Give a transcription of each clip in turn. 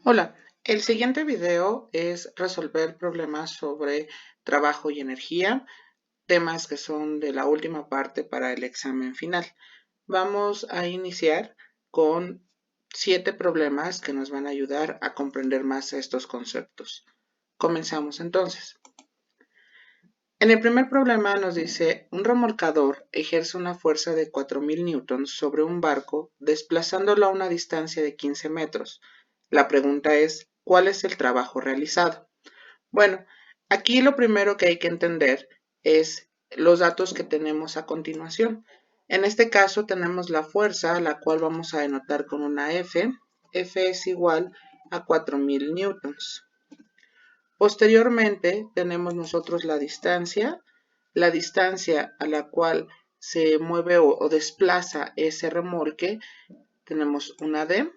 Hola, el siguiente video es resolver problemas sobre trabajo y energía, temas que son de la última parte para el examen final. Vamos a iniciar con 7 problemas que nos van a ayudar a comprender más estos conceptos. Comenzamos entonces. En el primer problema nos dice, un remolcador ejerce una fuerza de 4000 newtons sobre un barco desplazándolo a una distancia de 15 metros. La pregunta es, ¿cuál es el trabajo realizado? Bueno, aquí lo primero que hay que entender es los datos que tenemos a continuación. En este caso tenemos la fuerza, la cual vamos a denotar con una F. F es igual a 4000 newtons. Posteriormente tenemos nosotros la distancia a la cual se mueve o desplaza ese remolque, tenemos una D,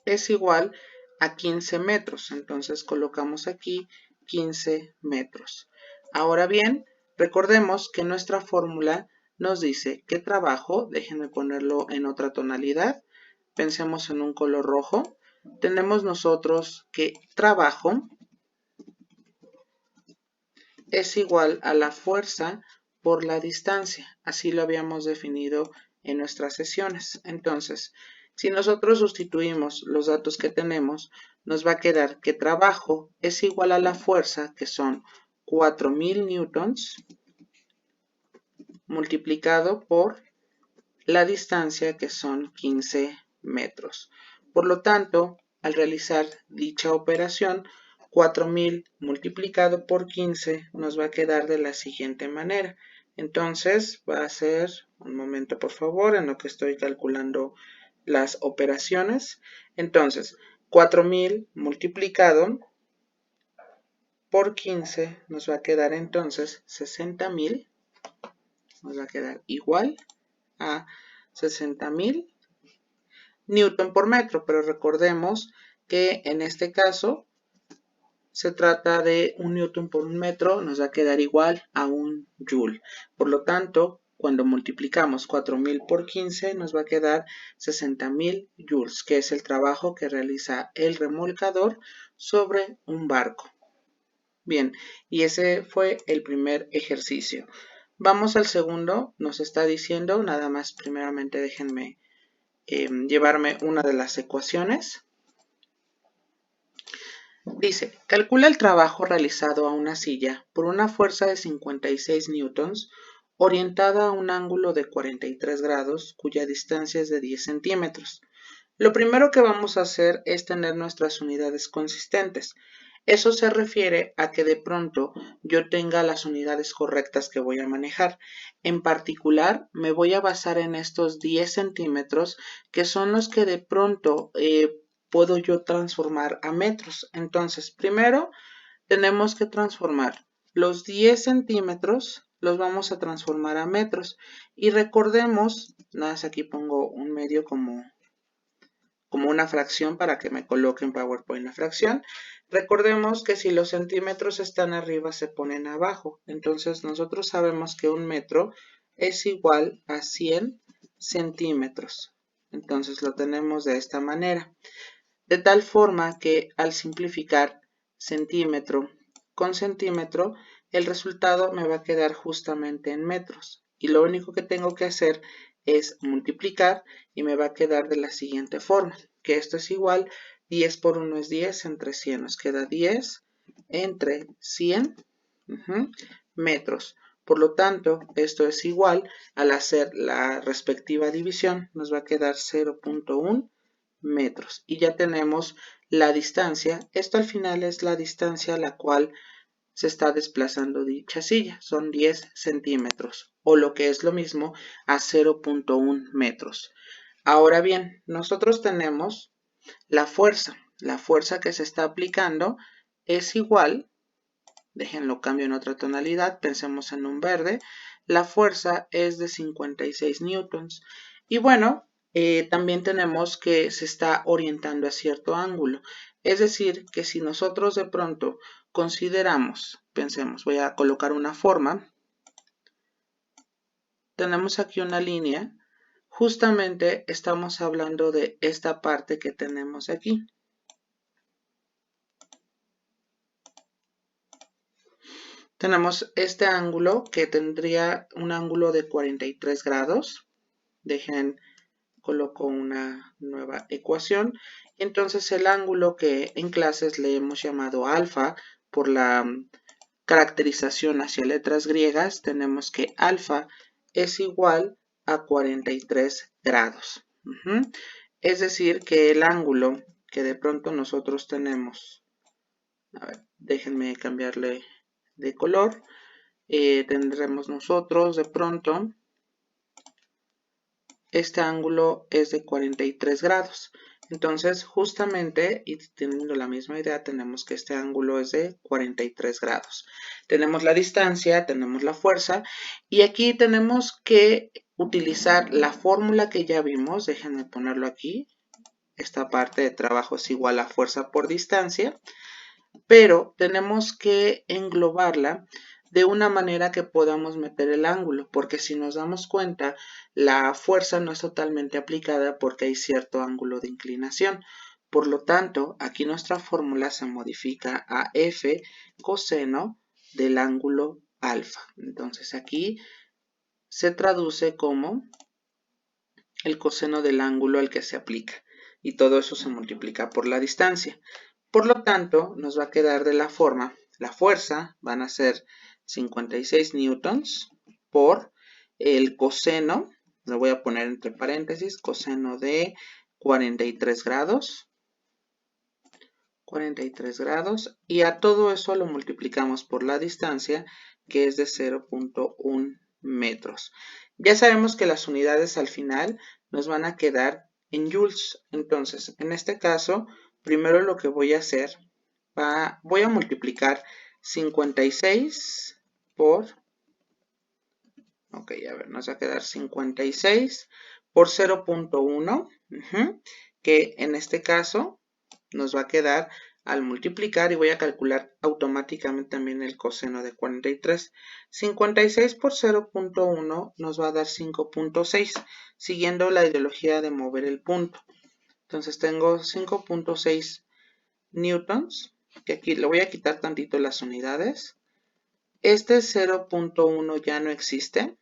es igual a 15 metros, entonces colocamos aquí 15 metros. Ahora bien, recordemos que nuestra fórmula nos dice que trabajo, déjenme ponerlo en otra tonalidad, pensemos en un color rojo, tenemos nosotros que trabajo es igual a la fuerza por la distancia. Así lo habíamos definido en nuestras sesiones. Entonces, si nosotros sustituimos los datos que tenemos, nos va a quedar que trabajo es igual a la fuerza, que son 4000 newtons, multiplicado por la distancia, que son 15 metros. Por lo tanto, al realizar dicha operación, 4000 multiplicado por 15 nos va a quedar de la siguiente manera. Entonces va a ser, un momento por favor, en lo que estoy calculando las operaciones. Entonces, 4000 multiplicado por 15 nos va a quedar entonces 60.000. Nos va a quedar igual a 60.000 newton por metro, pero recordemos que en este caso se trata de un newton por un metro, nos va a quedar igual a un joule. Por lo tanto, cuando multiplicamos 4000 por 15 nos va a quedar 60.000 joules, que es el trabajo que realiza el remolcador sobre un barco. Bien, y ese fue el primer ejercicio. Vamos al segundo, nos está diciendo, nada más primeramente déjenme llevarme una de las ecuaciones. Dice, calcula el trabajo realizado a una silla por una fuerza de 56 newtons orientada a un ángulo de 43 grados cuya distancia es de 10 centímetros. Lo primero que vamos a hacer es tener nuestras unidades consistentes. Eso se refiere a que de pronto yo tenga las unidades correctas que voy a manejar. En particular, me voy a basar en estos 10 centímetros que son los que de pronto puedo yo transformar a metros. Entonces, primero tenemos que transformar los 10 centímetros, los vamos a transformar a metros. Y recordemos, nada más aquí pongo un medio como una fracción para que me coloque en PowerPoint la fracción. Recordemos que si los centímetros están arriba se ponen abajo. Entonces nosotros sabemos que un metro es igual a 100 centímetros. Entonces lo tenemos de esta manera. De tal forma que al simplificar centímetro con centímetro, el resultado me va a quedar justamente en metros. Y lo único que tengo que hacer es multiplicar y me va a quedar de la siguiente forma, que esto es igual, 10 por 1 es 10, entre 100 nos queda 10, entre 100 metros. Por lo tanto, esto es igual, al hacer la respectiva división, nos va a quedar 0.1 metros. Y ya tenemos la distancia. Esto al final es la distancia a la cual se está desplazando dicha silla. Son 10 centímetros. O lo que es lo mismo a 0.1 metros. Ahora bien, nosotros tenemos la fuerza. La fuerza que se está aplicando es igual. Déjenlo cambio en otra tonalidad. Pensemos en un verde. La fuerza es de 56 newtons. Y bueno, también tenemos que se está orientando a cierto ángulo. Es decir, que si nosotros de pronto consideramos, pensemos, voy a colocar una forma. Tenemos aquí una línea justamente estamos hablando de esta parte que tenemos aquí. Tenemos este ángulo que tendría un ángulo de 43 grados. Dejen, coloco una nueva ecuación. Entonces el ángulo que en clases le hemos llamado alfa por la caracterización hacia letras griegas, tenemos que alfa es igual a 43 grados. Es decir, que el ángulo que de pronto nosotros tenemos, a ver, déjenme cambiarle de color, tendremos nosotros de pronto, este ángulo es de 43 grados. Entonces, justamente, y teniendo la misma idea, tenemos que este ángulo es de 43 grados. Tenemos la distancia, tenemos la fuerza, y aquí tenemos que utilizar la fórmula que ya vimos. Déjenme ponerlo aquí. Esta parte de trabajo es igual a fuerza por distancia, pero tenemos que englobarla de una manera que podamos meter el ángulo, porque si nos damos cuenta, la fuerza no es totalmente aplicada porque hay cierto ángulo de inclinación. Por lo tanto, aquí nuestra fórmula se modifica a F coseno del ángulo alfa. Entonces aquí se traduce como el coseno del ángulo al que se aplica, y todo eso se multiplica por la distancia. Por lo tanto, nos va a quedar de la forma, la fuerza van a ser 56 newtons por el coseno, lo voy a poner entre paréntesis, coseno de 43 grados, y a todo eso lo multiplicamos por la distancia, que es de 0.1 metros. Ya sabemos que las unidades al final nos van a quedar en joules. Entonces, en este caso, primero lo que voy a hacer, voy a multiplicar 56 por, ok, a ver, nos va a quedar 56 por 0.1, que en este caso nos va a quedar al multiplicar, y voy a calcular automáticamente también el coseno de 43. 56 por 0.1 nos va a dar 5.6, siguiendo la ideología de mover el punto. Entonces tengo 5.6 newtons, que aquí le voy a quitar tantito las unidades. Este 0.1 ya no existe.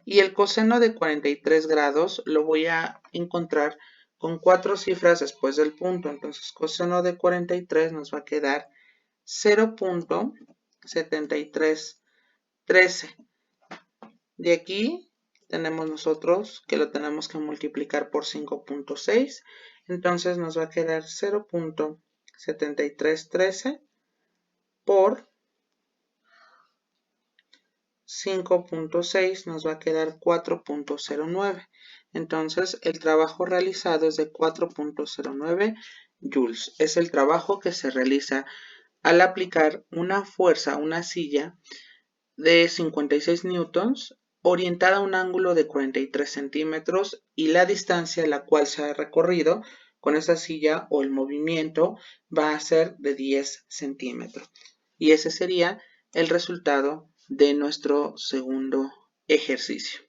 Y el coseno de 43 grados lo voy a encontrar con 4 cifras después del punto. Entonces, coseno de 43 nos va a quedar 0.7313. De aquí tenemos nosotros que lo tenemos que multiplicar por 5.6. Entonces, nos va a quedar 0.7313 por 5.6 nos va a quedar 4.09. Entonces, el trabajo realizado es de 4.09 joules. Es el trabajo que se realiza al aplicar una fuerza a una silla de 56 newtons orientada a un ángulo de 43 centímetros, y la distancia a la cual se ha recorrido con esa silla o el movimiento va a ser de 10 centímetros. Y ese sería el resultado de nuestro segundo ejercicio.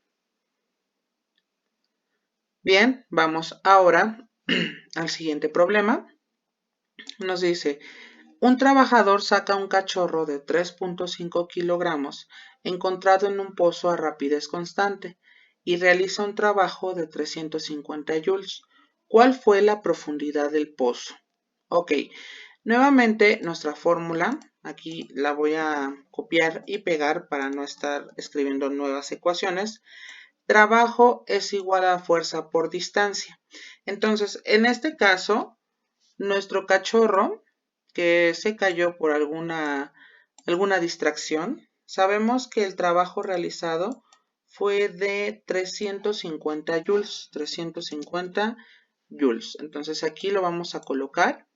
Bien, vamos ahora al siguiente problema. Nos dice, un trabajador saca un cachorro de 3.5 kilogramos encontrado en un pozo a rapidez constante y realiza un trabajo de 350 joules. ¿Cuál fue la profundidad del pozo? Ok, nuevamente nuestra fórmula, aquí la voy a copiar y pegar para no estar escribiendo nuevas ecuaciones. Trabajo es igual a fuerza por distancia. Entonces, en este caso, nuestro cachorro que se cayó por alguna distracción, sabemos que el trabajo realizado fue de 350 joules. 350 joules. Entonces aquí lo vamos a colocar.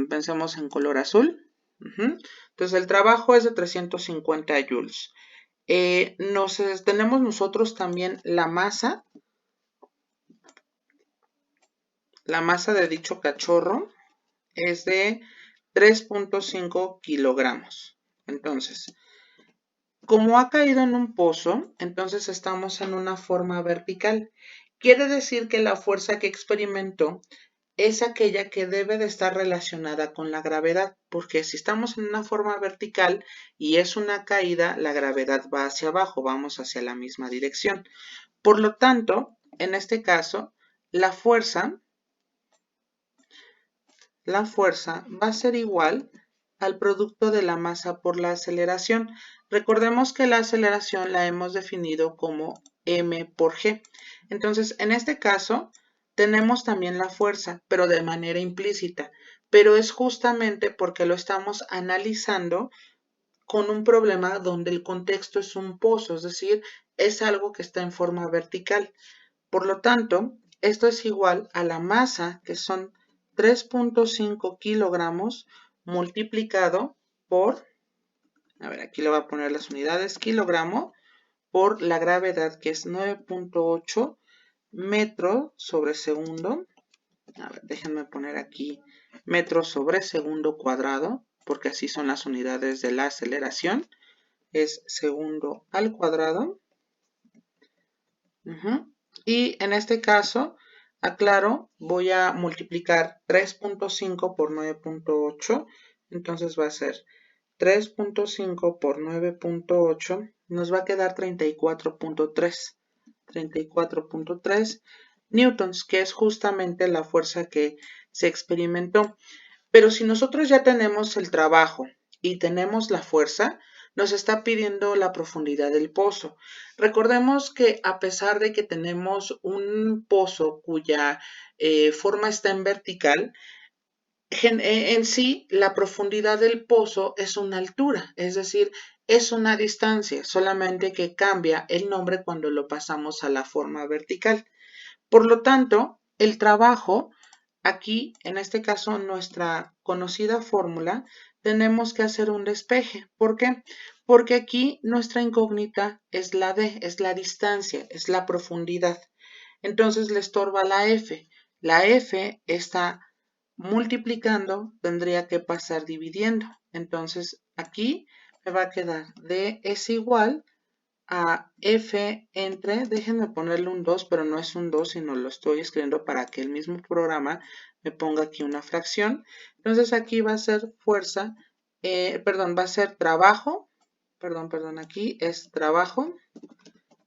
Pensemos en color azul. Entonces el trabajo es de 350 joules. Tenemos nosotros también la masa. La masa de dicho cachorro es de 3.5 kilogramos. Entonces, Como ha caído en un pozo, entonces estamos en una forma vertical. Quiere decir que la fuerza que experimentó es aquella que debe de estar relacionada con la gravedad, porque si estamos en una forma vertical y es una caída, la gravedad va hacia abajo, vamos hacia la misma dirección. Por lo tanto, en este caso, la fuerza va a ser igual al producto de la masa por la aceleración. Recordemos que la aceleración la hemos definido como m por g. Entonces, en este caso, tenemos también la fuerza, pero de manera implícita. Pero es justamente porque lo estamos analizando con un problema donde el contexto es un pozo, es decir, es algo que está en forma vertical. Por lo tanto, esto es igual a la masa, que son 3.5 kilogramos, multiplicado por, a ver, aquí le voy a poner las unidades, kilogramo, por la gravedad, que es 9.8 metros sobre segundo. A ver, déjenme poner aquí metros sobre segundo cuadrado, porque así son las unidades de la aceleración. Es segundo al cuadrado. Y en este caso, aclaro, voy a multiplicar 3.5 por 9.8. Entonces va a ser 3.5 por 9.8. Nos va a quedar 34.3. 34.3 newtons, que es justamente la fuerza que se experimentó. Pero si nosotros ya tenemos el trabajo y tenemos la fuerza, nos está pidiendo la profundidad del pozo. Recordemos que a pesar de que tenemos un pozo cuya forma está en vertical, en sí la profundidad del pozo es una altura, es decir, es una distancia, solamente que cambia el nombre cuando lo pasamos a la forma vertical. Por lo tanto, el trabajo, aquí, en este caso, nuestra conocida fórmula, tenemos que hacer un despeje. ¿Por qué? Porque aquí nuestra incógnita es la D, es la distancia, es la profundidad. Entonces le estorba la F. La F está multiplicando, tendría que pasar dividiendo. Entonces aquí me va a quedar D es igual a F entre, déjenme ponerle un 2, pero no es un 2, sino lo estoy escribiendo para que el mismo programa me ponga aquí una fracción. Entonces aquí va a ser fuerza, va a ser trabajo, aquí es trabajo,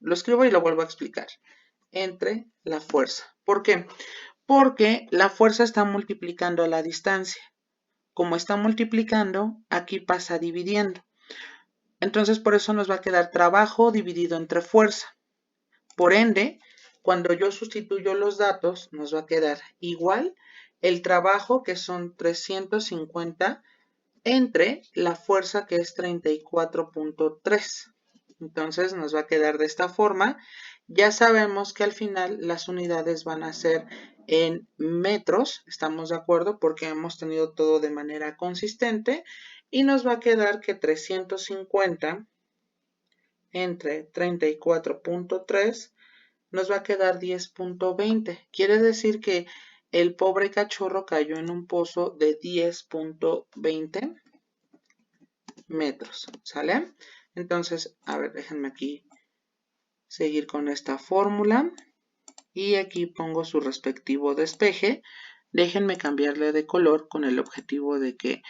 lo escribo y lo vuelvo a explicar, entre la fuerza. ¿Por qué? Porque la fuerza está multiplicando a la distancia. Como está multiplicando, aquí pasa dividiendo. Entonces, por eso nos va a quedar trabajo dividido entre fuerza. Por ende, cuando yo sustituyo los datos, nos va a quedar igual el trabajo, que son 350, entre la fuerza, que es 34.3. Entonces, nos va a quedar de esta forma. Ya sabemos que al final las unidades van a ser en metros, ¿estamos de acuerdo? Porque hemos tenido todo de manera consistente. Y nos va a quedar que 350 entre 34.3 nos va a quedar 10.20. Quiere decir que el pobre cachorro cayó en un pozo de 10.20 metros, ¿sale? Entonces, a ver, déjenme aquí seguir con esta fórmula. Y aquí pongo su respectivo despeje. Déjenme cambiarle de color con el objetivo de que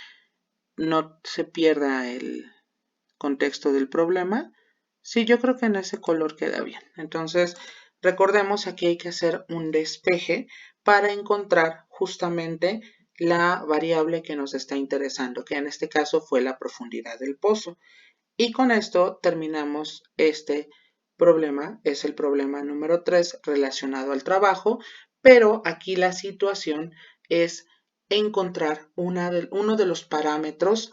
no se pierda el contexto del problema. Sí, yo creo que en ese color queda bien. Entonces, recordemos, aquí hay que hacer un despeje para encontrar justamente la variable que nos está interesando, que en este caso fue la profundidad del pozo. Y con esto terminamos este problema. Es el problema número 3 relacionado al trabajo, pero aquí la situación es encontrar uno de los parámetros.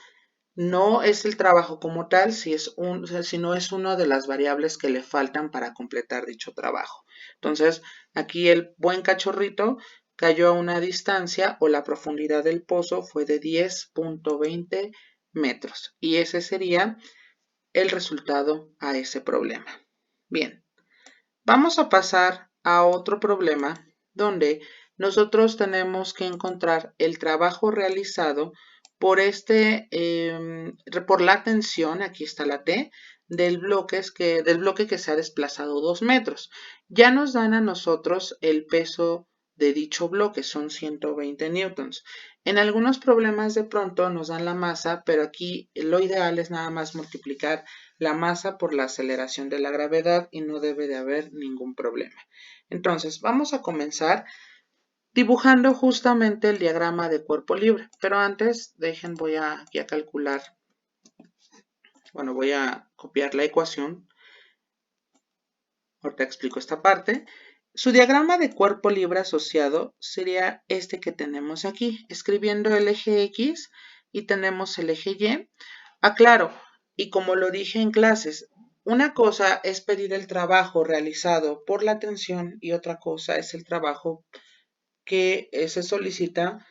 No es el trabajo como tal, sino es una de las variables que le faltan para completar dicho trabajo. Entonces, aquí el buen cachorrito cayó a una distancia, o la profundidad del pozo fue de 10.20 metros. Y ese sería el resultado a ese problema. Bien, vamos a pasar a otro problema donde nosotros tenemos que encontrar el trabajo realizado por la tensión, aquí está la T, del bloque que se ha desplazado 2 metros. Ya nos dan a nosotros el peso de dicho bloque, son 120 newtons. En algunos problemas de pronto nos dan la masa, pero aquí lo ideal es nada más multiplicar la masa por la aceleración de la gravedad y no debe de haber ningún problema. Entonces, vamos a comenzar dibujando justamente el diagrama de cuerpo libre, pero antes voy a calcular, bueno, voy a copiar la ecuación. Ahorita explico esta parte. Su diagrama de cuerpo libre asociado sería este que tenemos aquí, escribiendo el eje X y tenemos el eje Y. Aclaro, y como lo dije en clases, una cosa es pedir el trabajo realizado por la tensión y otra cosa es el trabajo que se solicita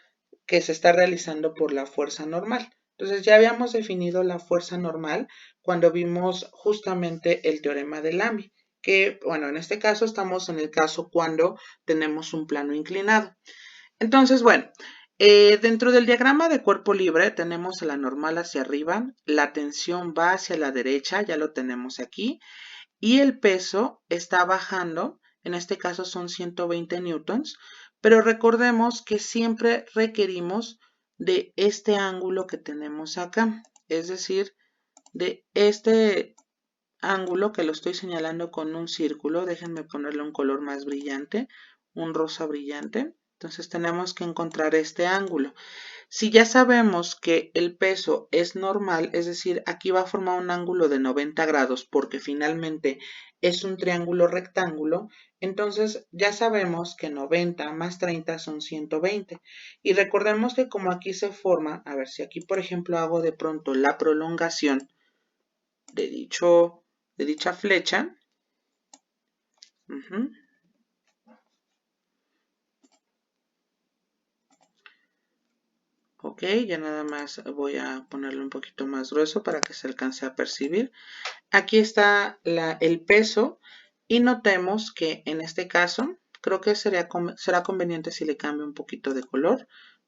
que se está realizando por la fuerza normal. Entonces ya habíamos definido la fuerza normal cuando vimos justamente el teorema de Lamy, que bueno, en este caso estamos en el caso cuando tenemos un plano inclinado. Entonces, bueno, dentro del diagrama de cuerpo libre tenemos la normal hacia arriba, la tensión va hacia la derecha, ya lo tenemos aquí, y el peso está bajando, en este caso son 120 newtons, pero recordemos que siempre requerimos de este ángulo que tenemos acá, es decir, de este ángulo que lo estoy señalando con un círculo, déjenme ponerle un color más brillante, un rosa brillante. Entonces tenemos que encontrar este ángulo. Si ya sabemos que el peso es normal, es decir, aquí va a formar un ángulo de 90 grados porque finalmente es un triángulo rectángulo, entonces ya sabemos que 90 más 30 son 120. Y recordemos que como aquí se forma, a ver si aquí por ejemplo hago de pronto la prolongación de dicha flecha. Ok, ya nada más voy a ponerlo un poquito más grueso para que se alcance a percibir. Aquí está el peso y notemos que en este caso creo que será conveniente si le cambio un poquito de color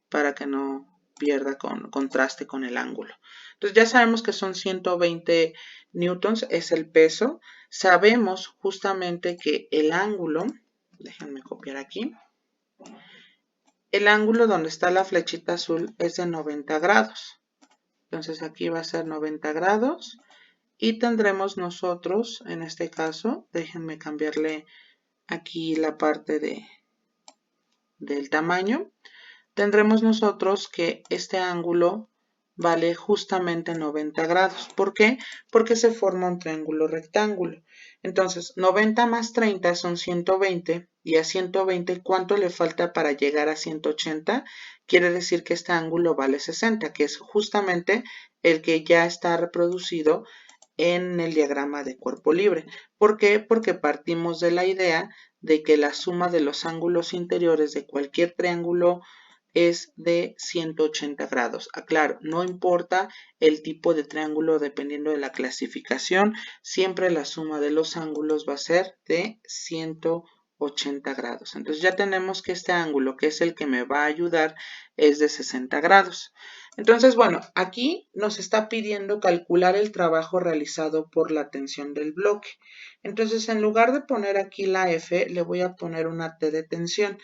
para que no pierda contraste con el ángulo. Entonces ya sabemos que son 120 newtons, es el peso. Sabemos justamente que el ángulo, déjenme copiar aquí, el ángulo donde está la flechita azul es de 90 grados. Entonces aquí va a ser 90 grados. Y tendremos nosotros, en este caso, déjenme cambiarle aquí la parte del tamaño, tendremos nosotros que este ángulo vale justamente 90 grados. ¿Por qué? Porque se forma un triángulo rectángulo. Entonces, 90 más 30 son 120 y a 120, ¿cuánto le falta para llegar a 180? Quiere decir que este ángulo vale 60, que es justamente el que ya está reproducido en el diagrama de cuerpo libre. ¿Por qué? Porque partimos de la idea de que la suma de los ángulos interiores de cualquier triángulo es de 180 grados. Aclaro, no importa el tipo de triángulo dependiendo de la clasificación, siempre la suma de los ángulos va a ser de 180 grados. Entonces ya tenemos que este ángulo, que es el que me va a ayudar, es de 60 grados. Entonces, bueno, aquí nos está pidiendo calcular el trabajo realizado por la tensión del bloque. Entonces, en lugar de poner aquí la F, le voy a poner una T de tensión.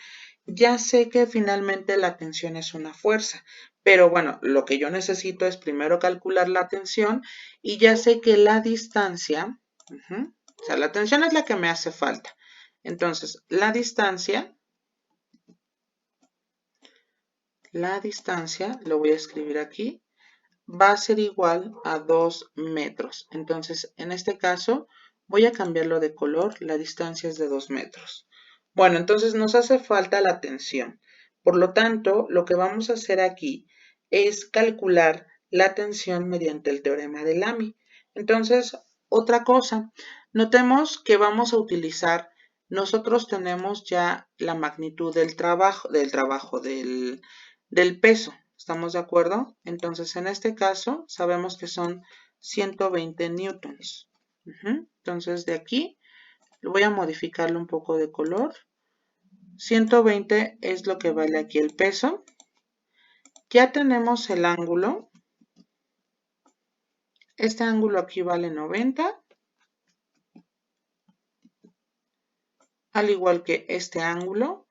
Ya sé que finalmente la tensión es una fuerza, pero bueno, lo que yo necesito es primero calcular la tensión y ya sé que la distancia, o sea, la tensión es la que me hace falta. Entonces, la distancia, lo voy a escribir aquí, va a ser igual a 2 metros. Entonces, en este caso, voy a cambiarlo de color, la distancia es de 2 metros. Bueno, entonces nos hace falta la tensión. Por lo tanto, lo que vamos a hacer aquí es calcular la tensión mediante el teorema de Lamy. Entonces, otra cosa, notemos que vamos a utilizar, nosotros tenemos ya la magnitud del peso. ¿Estamos de acuerdo? Entonces, en este caso, sabemos que son 120 newtons. Entonces, de aquí, voy a modificarle un poco de color. 120 es lo que vale aquí el peso. Ya tenemos el ángulo. Este ángulo aquí vale 90 al igual que este ángulo.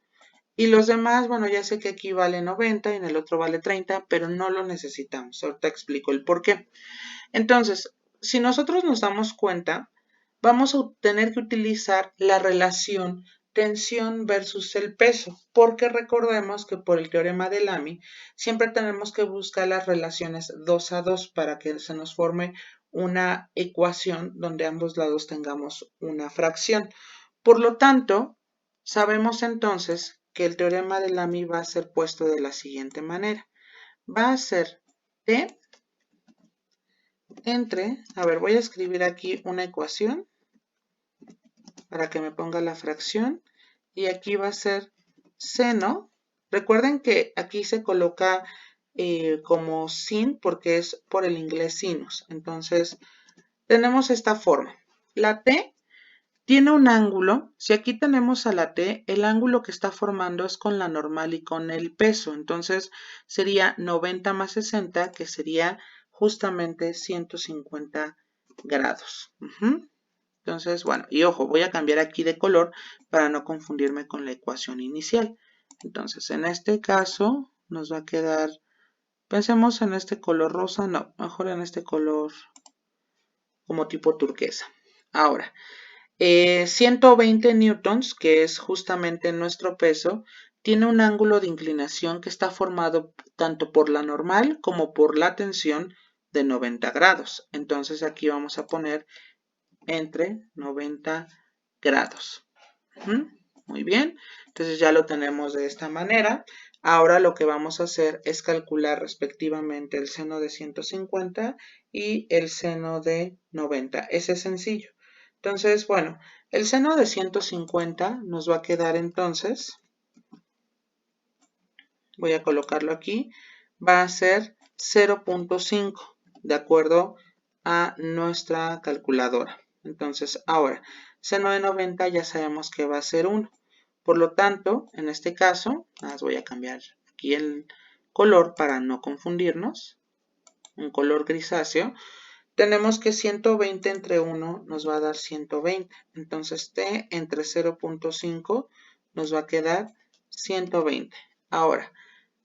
Y los demás, bueno, ya sé que aquí vale 90 y en el otro vale 30, pero no lo necesitamos. Ahorita explico el por qué. Entonces, si nosotros nos damos cuenta, vamos a tener que utilizar la relación tensión versus el peso, porque recordemos que por el teorema de Lamy siempre tenemos que buscar las relaciones 2 a 2 para que se nos forme una ecuación donde ambos lados tengamos una fracción. Por lo tanto, sabemos entonces que el teorema de Lamy va a ser puesto de la siguiente manera. Va a ser T entre, a ver, voy a escribir aquí una ecuación para que me ponga la fracción. Y aquí va a ser seno. Recuerden que aquí se coloca como sin porque es por el inglés sinus. Entonces, tenemos esta forma. La T tiene un ángulo. Si aquí tenemos a la T, el ángulo que está formando es con la normal y con el peso. Entonces, sería 90 más 60, que sería justamente 150 grados. Entonces, bueno, y ojo, voy a cambiar aquí de color para no confundirme con la ecuación inicial. Entonces, en este caso nos va a quedar, pensemos en este color rosa, no, mejor en este color como tipo turquesa. Ahora, 120 newtons, que es justamente nuestro peso, tiene un ángulo de inclinación que está formado tanto por la normal como por la tensión de 90 grados. Entonces, aquí vamos a poner entre 90 grados. Muy bien, entonces ya lo tenemos de esta manera. Ahora lo que vamos a hacer es calcular respectivamente el seno de 150 y el seno de 90. Ese es sencillo. Entonces, bueno, el seno de 150 nos va a quedar entonces, voy a colocarlo aquí, va a ser 0.5 de acuerdo a nuestra calculadora. Entonces, ahora, seno de 90 ya sabemos que va a ser 1. Por lo tanto, en este caso, voy a cambiar aquí el color para no confundirnos. Un color grisáceo. Tenemos que 120 entre 1 nos va a dar 120. Entonces, T entre 0.5 nos va a quedar 120. Ahora,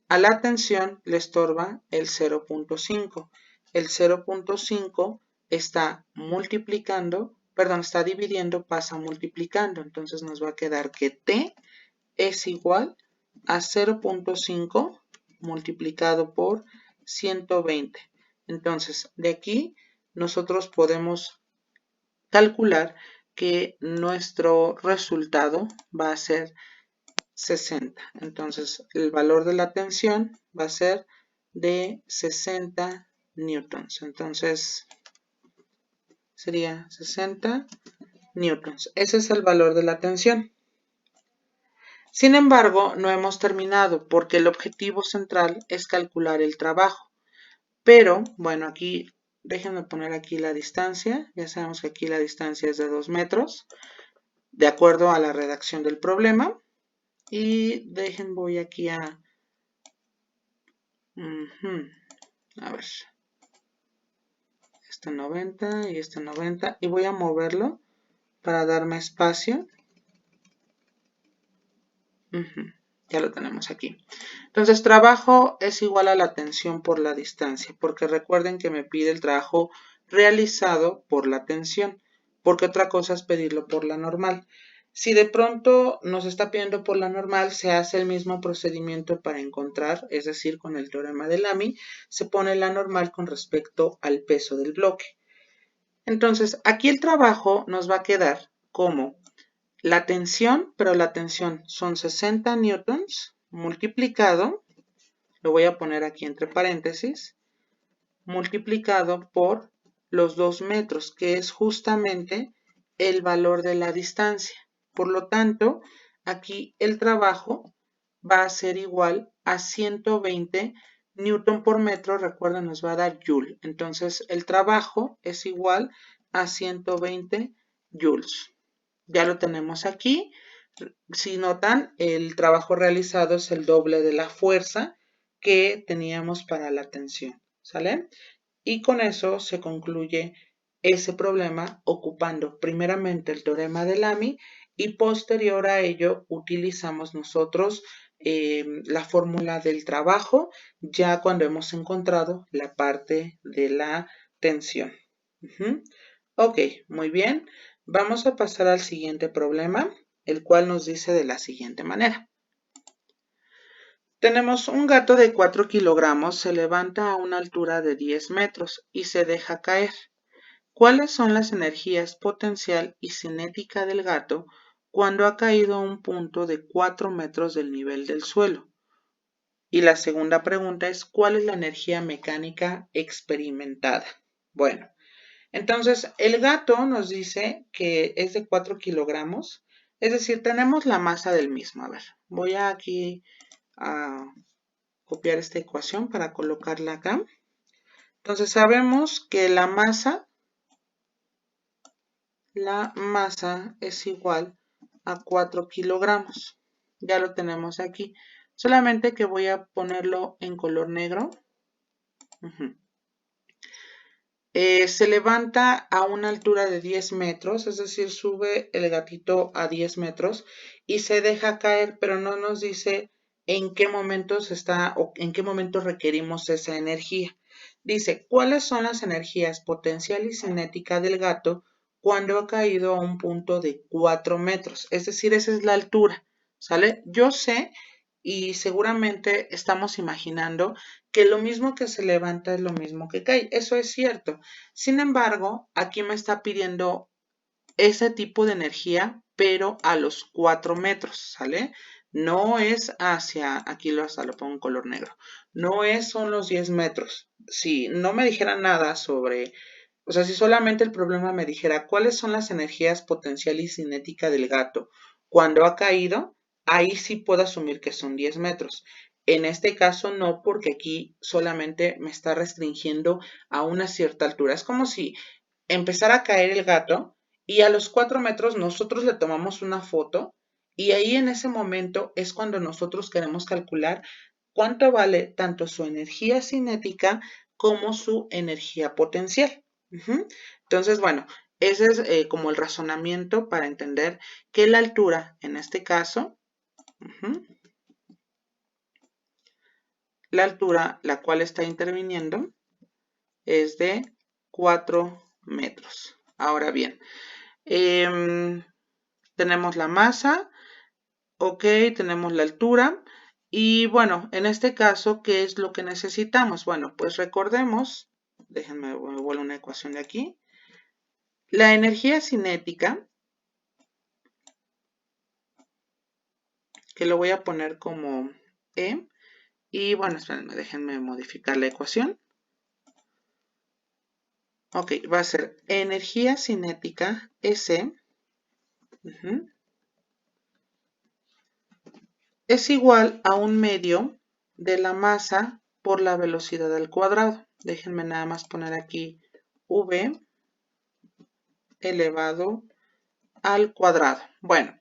a la tensión le estorba el 0.5. El 0.5 está multiplicando, perdón, está dividiendo, pasa multiplicando. Entonces nos va a quedar que T es igual a 0.5 multiplicado por 120. Entonces, de aquí nosotros podemos calcular que nuestro resultado va a ser 60. Entonces, el valor de la tensión va a ser de 60 newtons. Entonces, sería 60 newtons. Ese es el valor de la tensión. Sin embargo, no hemos terminado porque el objetivo central es calcular el trabajo. Pero, bueno, aquí, déjenme poner aquí la distancia. Ya sabemos que aquí la distancia es de 2 metros, de acuerdo a la redacción del problema. Y voy aquí a... a ver. Este 90 y este 90. Y voy a moverlo para darme espacio. Ya lo tenemos aquí. Entonces, trabajo es igual a la tensión por la distancia, porque recuerden que me pide el trabajo realizado por la tensión, porque otra cosa es pedirlo por la normal. Si de pronto nos está pidiendo por la normal, se hace el mismo procedimiento para encontrar, es decir, con el teorema de Lamy, se pone la normal con respecto al peso del bloque. Entonces, aquí el trabajo nos va a quedar como la tensión, pero la tensión son 60 newtons multiplicado, lo voy a poner aquí entre paréntesis, multiplicado por los 2 metros, que es justamente el valor de la distancia. Por lo tanto, aquí el trabajo va a ser igual a 120 newton por metro, recuerden, nos va a dar joule. Entonces, el trabajo es igual a 120 joules. Ya lo tenemos aquí. Si notan, el trabajo realizado es el doble de la fuerza que teníamos para la tensión, ¿sale? Y con eso se concluye ese problema ocupando primeramente el teorema de Lamy y posterior a ello utilizamos nosotros la fórmula del trabajo ya cuando hemos encontrado la parte de la tensión. Ok, muy bien. Vamos a pasar al siguiente problema, el cual nos dice de la siguiente manera. Tenemos un gato de 4 kilogramos, se levanta a una altura de 10 metros y se deja caer. ¿Cuáles son las energías potencial y cinética del gato cuando ha caído a un punto de 4 metros del nivel del suelo? Y la segunda pregunta es, ¿cuál es la energía mecánica experimentada? Bueno, entonces el gato nos dice que es de 4 kilogramos, es decir, tenemos la masa del mismo. A ver, voy aquí a copiar esta ecuación para colocarla acá. Entonces sabemos que la masa es igual a 4 kilogramos. Ya lo tenemos aquí. Solamente que voy a ponerlo en color negro. Se levanta a una altura de 10 metros, es decir, sube el gatito a 10 metros y se deja caer, pero no nos dice en qué momentos está o en qué momento requerimos esa energía. Dice, ¿cuáles son las energías potencial y cinética del gato cuando ha caído a un punto de 4 metros? Es decir, esa es la altura, ¿sale? Yo sé y seguramente estamos imaginando que lo mismo que se levanta es lo mismo que cae. Eso es cierto. Sin embargo, aquí me está pidiendo ese tipo de energía, pero a los 4 metros, ¿sale? No es hacia, aquí hasta lo pongo en color negro, no son los 10 metros. Si no me dijera nada sobre, o sea, si solamente el problema me dijera cuáles son las energías potencial y cinética del gato cuando ha caído, ahí sí puedo asumir que son 10 metros. En este caso no, porque aquí solamente me está restringiendo a una cierta altura. Es como si empezara a caer el gato y a los 4 metros nosotros le tomamos una foto y ahí en ese momento es cuando nosotros queremos calcular cuánto vale tanto su energía cinética como su energía potencial. Entonces, bueno, ese es como el razonamiento para entender que la altura, en este caso, la altura la cual está interviniendo es de 4 metros. Ahora bien, tenemos la masa, ok, tenemos la altura y bueno, en este caso, ¿qué es lo que necesitamos? Bueno, pues recordemos, déjenme vuelvo una ecuación de aquí, la energía cinética, que lo voy a poner como E, y bueno, espérenme, déjenme modificar la ecuación. Ok, va a ser energía cinética S es igual a un medio de la masa por la velocidad al cuadrado. Déjenme nada más poner aquí V elevado al cuadrado. Bueno,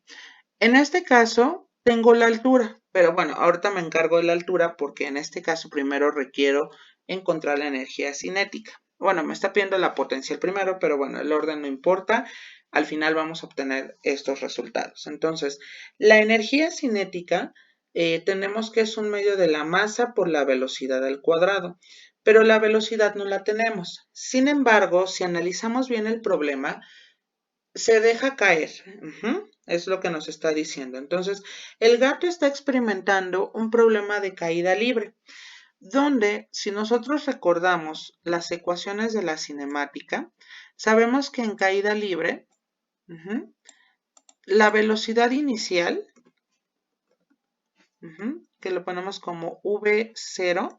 en este caso tengo la altura, pero bueno, ahorita me encargo de la altura porque en este caso primero requiero encontrar la energía cinética. Bueno, me está pidiendo la potencial primero, pero bueno, el orden no importa. Al final vamos a obtener estos resultados. Entonces, la energía cinética tenemos que es un medio de la masa por la velocidad al cuadrado, pero la velocidad no la tenemos. Sin embargo, si analizamos bien el problema, se deja caer. Es lo que nos está diciendo. Entonces, el gato está experimentando un problema de caída libre, donde si nosotros recordamos las ecuaciones de la cinemática, sabemos que en caída libre, la velocidad inicial, que lo ponemos como V0,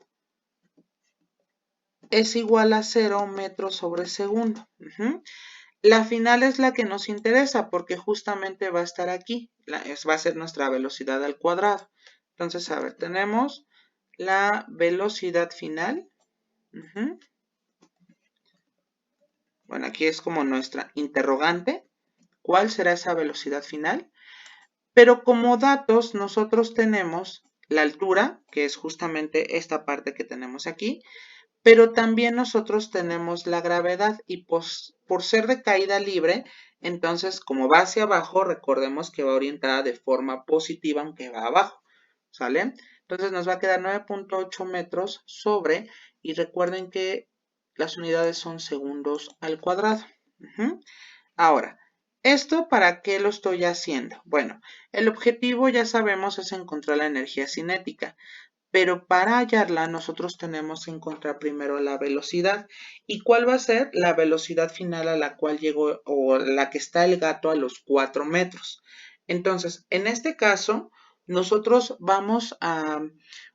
es igual a 0 metros sobre segundo. La final es la que nos interesa porque justamente va a estar aquí, va a ser nuestra velocidad al cuadrado. Entonces, a ver, tenemos la velocidad final. Bueno, aquí es como nuestra interrogante. ¿Cuál será esa velocidad final? Pero como datos nosotros tenemos la altura, que es justamente esta parte que tenemos aquí, pero también nosotros tenemos la gravedad y por ser de caída libre, Entonces, como va hacia abajo, recordemos que va orientada de forma positiva, aunque va abajo, ¿sale? Entonces nos va a quedar 9.8 metros sobre, y recuerden que las unidades son segundos al cuadrado. Ahora, ¿esto para qué lo estoy haciendo? Bueno, el objetivo ya sabemos es encontrar la energía cinética. Pero para hallarla nosotros tenemos que encontrar primero la velocidad. ¿Y cuál va a ser la velocidad final a la cual llegó o la que está el gato a los 4 metros? Entonces, en este caso, nosotros vamos a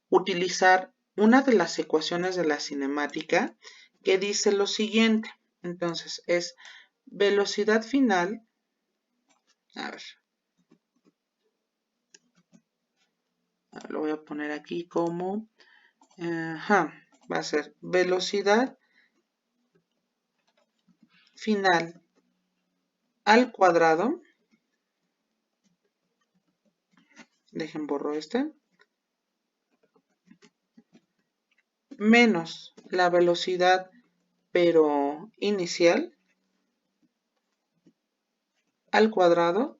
utilizar una de las ecuaciones de la cinemática que dice lo siguiente. Entonces, es velocidad final. A ver, lo voy a poner aquí como... va a ser velocidad final al cuadrado, dejen borro menos la velocidad pero inicial al cuadrado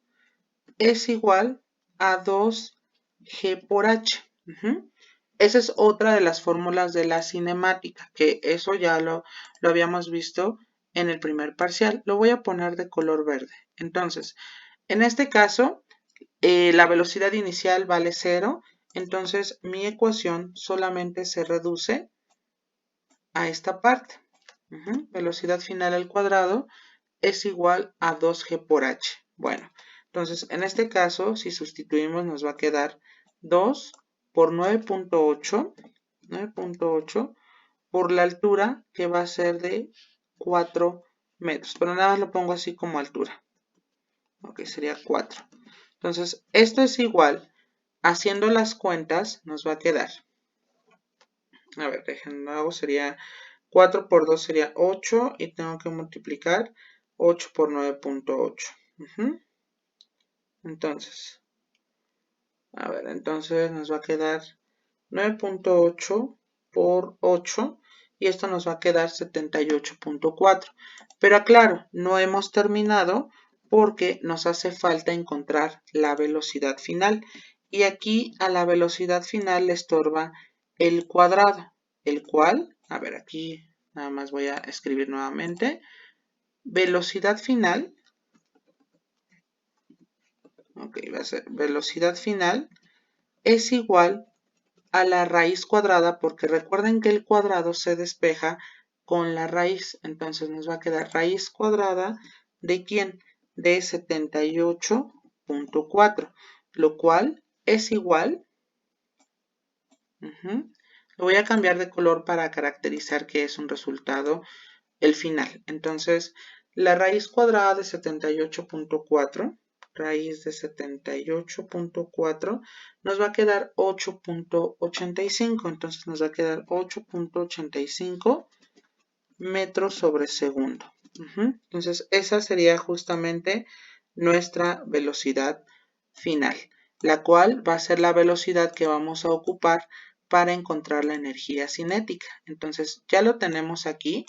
es igual a 2g por h. Esa es otra de las fórmulas de la cinemática, que eso ya lo habíamos visto en el primer parcial. Lo voy a poner de color verde. Entonces, en este caso, la velocidad inicial vale 0, entonces mi ecuación solamente se reduce a esta parte. Velocidad final al cuadrado es igual a 2g por h. Bueno, entonces en este caso, si sustituimos, nos va a quedar 2 por 9.8 por la altura, que va a ser de 4 metros. Pero nada más lo pongo así como altura. Ok, sería 4. Entonces, esto es igual, haciendo las cuentas, nos va a quedar. A ver, déjenlo, sería 4 por 2 sería 8 y tengo que multiplicar 8 por 9.8. Entonces, a ver, entonces nos va a quedar 9.8 por 8 y esto nos va a quedar 78.4. Pero aclaro, no hemos terminado porque nos hace falta encontrar la velocidad final. Y aquí a la velocidad final le estorba el cuadrado, el cual, a ver, aquí nada más voy a escribir nuevamente, velocidad final, ok, va a ser velocidad final es igual a la raíz cuadrada, porque recuerden que el cuadrado se despeja con la raíz, entonces nos va a quedar raíz cuadrada de ¿quién? De 78.4, lo cual es igual, lo voy a cambiar de color para caracterizar que es un resultado el final. Entonces, la raíz cuadrada de 78.4, raíz de 78.4, nos va a quedar 8.85. Entonces, nos va a quedar 8.85 metros sobre segundo. Entonces, esa sería justamente nuestra velocidad final, la cual va a ser la velocidad que vamos a ocupar para encontrar la energía cinética. Entonces, ya lo tenemos aquí.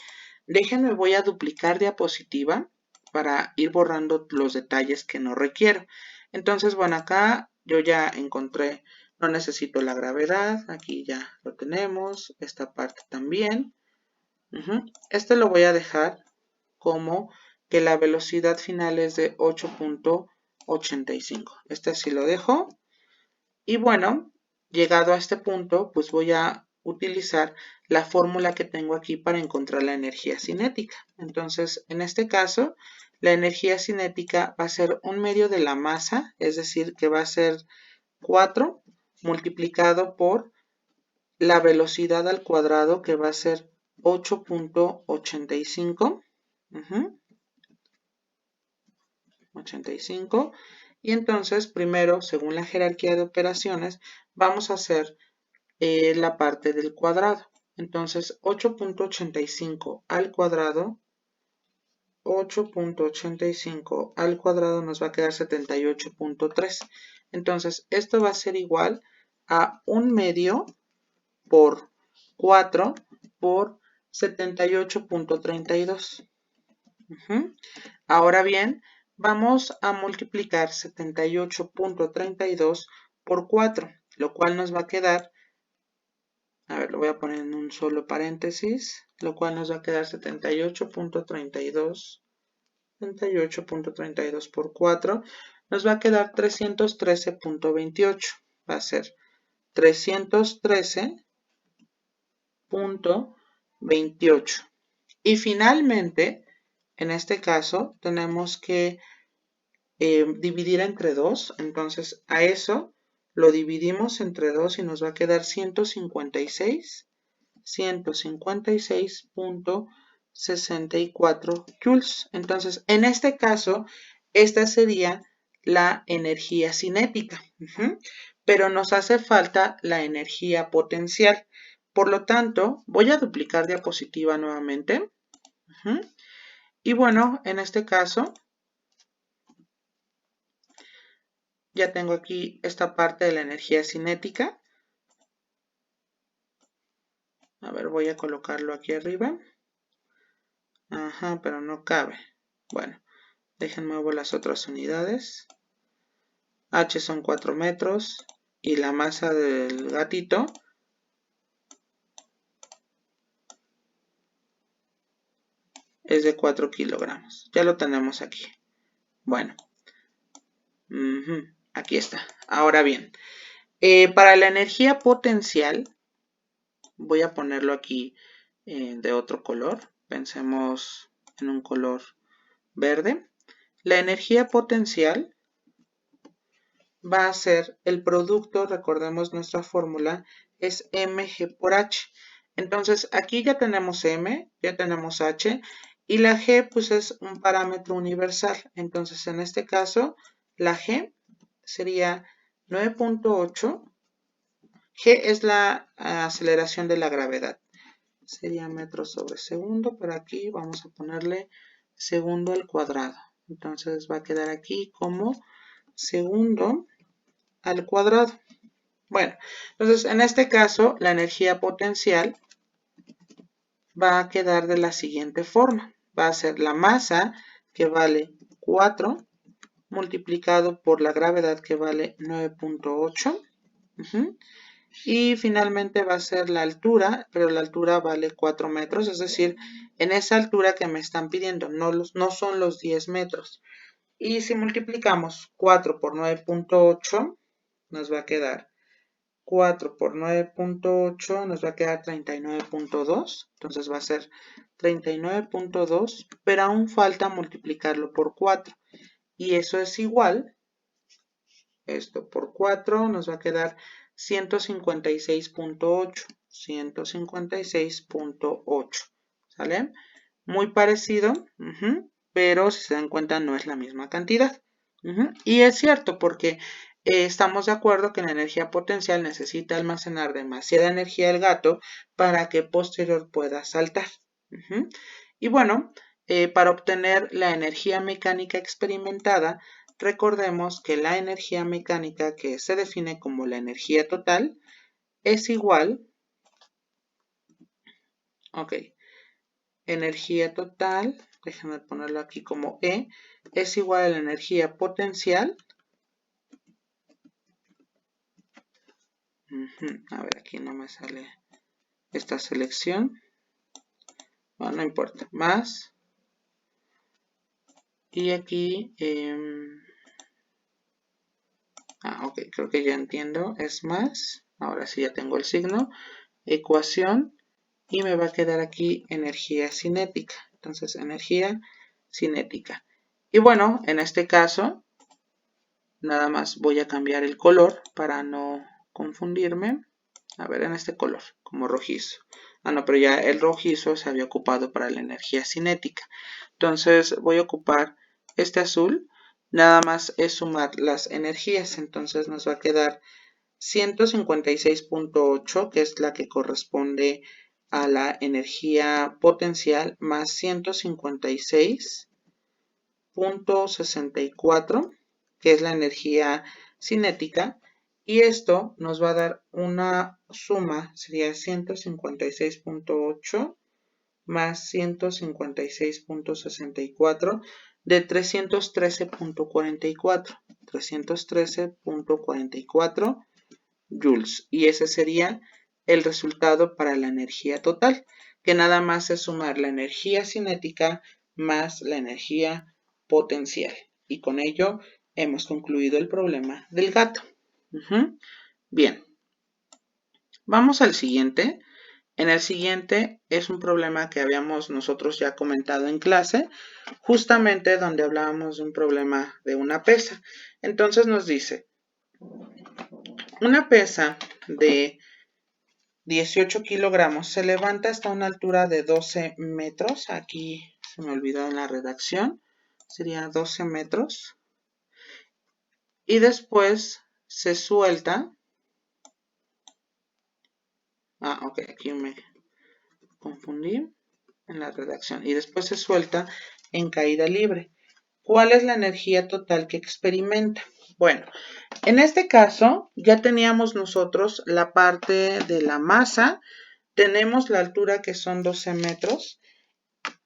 Déjenme, voy a duplicar diapositiva para ir borrando los detalles que no requiero. Entonces, bueno, acá yo ya encontré, no necesito la gravedad, aquí ya lo tenemos, esta parte también. Este lo voy a dejar como que la velocidad final es de 8.85. Este así lo dejo. Y bueno, llegado a este punto, pues voy a utilizar la fórmula que tengo aquí para encontrar la energía cinética. Entonces, en este caso, la energía cinética va a ser un medio de la masa, es decir, que va a ser 4 multiplicado por la velocidad al cuadrado, que va a ser 8.85. 85. Y entonces, primero, según la jerarquía de operaciones, vamos a hacer la parte del cuadrado. Entonces, 8.85 al cuadrado, 8.85 al cuadrado nos va a quedar 78.3. Entonces, esto va a ser igual a 1 medio por 4 por 78.32. Ahora bien, vamos a multiplicar 78.32 por 4, lo cual nos va a quedar, a ver, lo voy a poner en un solo paréntesis, lo cual nos va a quedar 78.32 por 4, nos va a quedar 313.28, va a ser 313.28. Y finalmente, en este caso, tenemos que dividir entre 2, entonces a eso lo dividimos entre 2 y nos va a quedar 156.64 joules. Entonces, en este caso, esta sería la energía cinética, pero nos hace falta la energía potencial. Por lo tanto, voy a duplicar diapositiva nuevamente. Y bueno, en este caso, ya tengo aquí esta parte de la energía cinética. A ver, voy a colocarlo aquí arriba. Ajá, pero no cabe. Bueno, dejen muevo las otras unidades. H son 4 metros y la masa del gatito es de 4 kilogramos. Ya lo tenemos aquí. Bueno, aquí está. Ahora bien, para la energía potencial, voy a ponerlo aquí de otro color. Pensemos en un color verde. La energía potencial va a ser el producto, recordemos nuestra fórmula, es mg por h. Entonces aquí ya tenemos m, ya tenemos h, y la g pues es un parámetro universal. Entonces en este caso la g sería 9.8. G es la aceleración de la gravedad. Sería metros sobre segundo, pero aquí vamos a ponerle segundo al cuadrado. Entonces va a quedar aquí como segundo al cuadrado. Bueno, entonces en este caso la energía potencial va a quedar de la siguiente forma. Va a ser la masa que vale 4 multiplicado por la gravedad que vale 9.8. Y finalmente va a ser la altura, pero la altura vale 4 metros, es decir, en esa altura que me están pidiendo, no son los 10 metros. Y si multiplicamos 4 por 9.8, nos va a quedar 4 por 9.8, nos va a quedar 39.2. Entonces va a ser 39.2, pero aún falta multiplicarlo por 4. Y eso es igual, esto por 4 nos va a quedar 156.8. 156.8. ¿Sale? Muy parecido, pero si se dan cuenta no es la misma cantidad. Y es cierto porque estamos de acuerdo que la energía potencial necesita almacenar demasiada energía el gato para que posterior pueda saltar. Y bueno, para obtener la energía mecánica experimentada, recordemos que la energía mecánica, que se define como la energía total, es igual, energía total, déjenme ponerlo aquí como E, es igual a la energía potencial. A ver, aquí no me sale esta selección. Bueno, no importa, más. Y aquí, creo que ya entiendo, es más. Ahora sí ya tengo el signo, ecuación, y me va a quedar aquí energía cinética. Entonces, energía cinética. Y bueno, en este caso, nada más voy a cambiar el color para no confundirme. A ver, en este color, como rojizo. No, pero ya el rojizo se había ocupado para la energía cinética. Entonces voy a ocupar este azul. Nada más es sumar las energías. Entonces nos va a quedar 156.8, que es la que corresponde a la energía potencial, más 156.64, que es la energía cinética. Y esto nos va a dar una suma, sería 156.8 más 156.64, de 313.44. 313.44 joules. Y ese sería el resultado para la energía total, que nada más es sumar la energía cinética más la energía potencial. Y con ello hemos concluido el problema del gato. Bien. Vamos al siguiente. En el siguiente es un problema que habíamos nosotros ya comentado en clase, justamente donde hablábamos de un problema de una pesa. Entonces nos dice, una pesa de 18 kilogramos se levanta hasta una altura de 12 metros. Aquí se me olvidó en la redacción. Sería 12 metros. Y después se suelta. Ok, aquí me confundí en la redacción. Y después se suelta en caída libre. ¿Cuál es la energía total que experimenta? Bueno, en este caso ya teníamos nosotros la parte de la masa. Tenemos la altura que son 12 metros.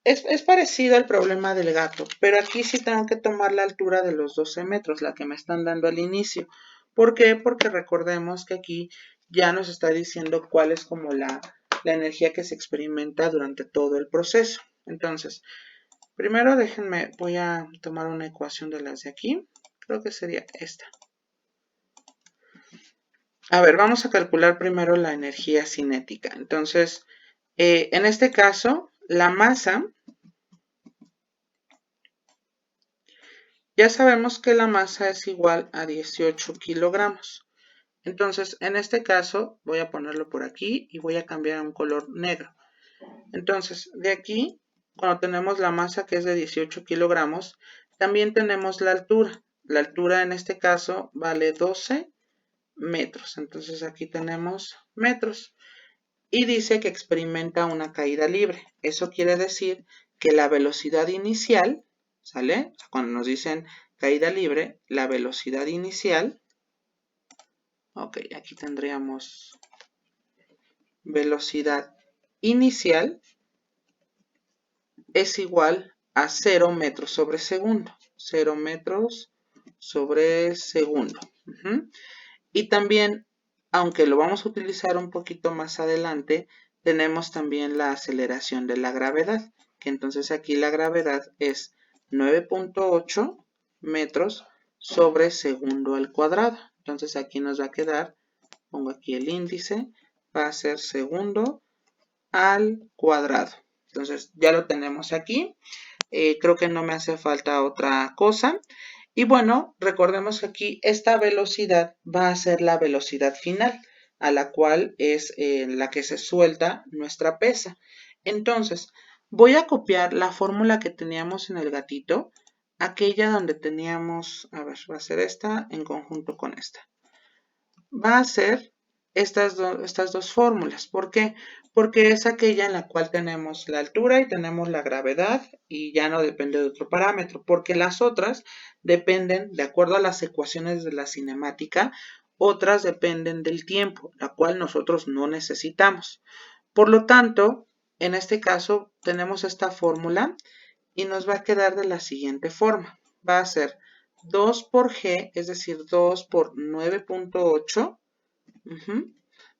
Es parecido al problema del gato, pero aquí sí tengo que tomar la altura de los 12 metros, la que me están dando al inicio. ¿Por qué? Porque recordemos que aquí ya nos está diciendo cuál es como la energía que se experimenta durante todo el proceso. Entonces, primero déjenme, voy a tomar una ecuación de las de aquí. Creo que sería esta. A ver, vamos a calcular primero la energía cinética. Entonces, en este caso, la masa, ya sabemos que la masa es igual a 18 kilogramos. Entonces, en este caso, voy a ponerlo por aquí y voy a cambiar a un color negro. Entonces, de aquí, cuando tenemos la masa que es de 18 kilogramos, también tenemos la altura. La altura en este caso vale 12 metros. Entonces, aquí tenemos metros. Y dice que experimenta una caída libre. Eso quiere decir que la velocidad inicial, ¿sale? Cuando nos dicen caída libre, la velocidad inicial, ok, aquí tendríamos velocidad inicial es igual a 0 metros sobre segundo. 0 metros sobre segundo. Y también, aunque lo vamos a utilizar un poquito más adelante, tenemos también la aceleración de la gravedad, que entonces aquí la gravedad es 9.8 metros sobre segundo al cuadrado. Entonces aquí nos va a quedar, pongo aquí el índice, va a ser segundo al cuadrado. Entonces ya lo tenemos aquí. Creo que no me hace falta otra cosa. Y bueno, recordemos que aquí esta velocidad va a ser la velocidad final, a la cual es la que se suelta nuestra pesa. Entonces, voy a copiar la fórmula que teníamos en el gatito, aquella donde teníamos, a ver, va a ser esta en conjunto con esta. Va a ser estas dos fórmulas. ¿Por qué? Porque es aquella en la cual tenemos la altura y tenemos la gravedad y ya no depende de otro parámetro, porque las otras dependen, de acuerdo a las ecuaciones de la cinemática, otras dependen del tiempo, la cual nosotros no necesitamos. Por lo tanto, en este caso tenemos esta fórmula y nos va a quedar de la siguiente forma. Va a ser 2 por G, es decir, 2 por 9.8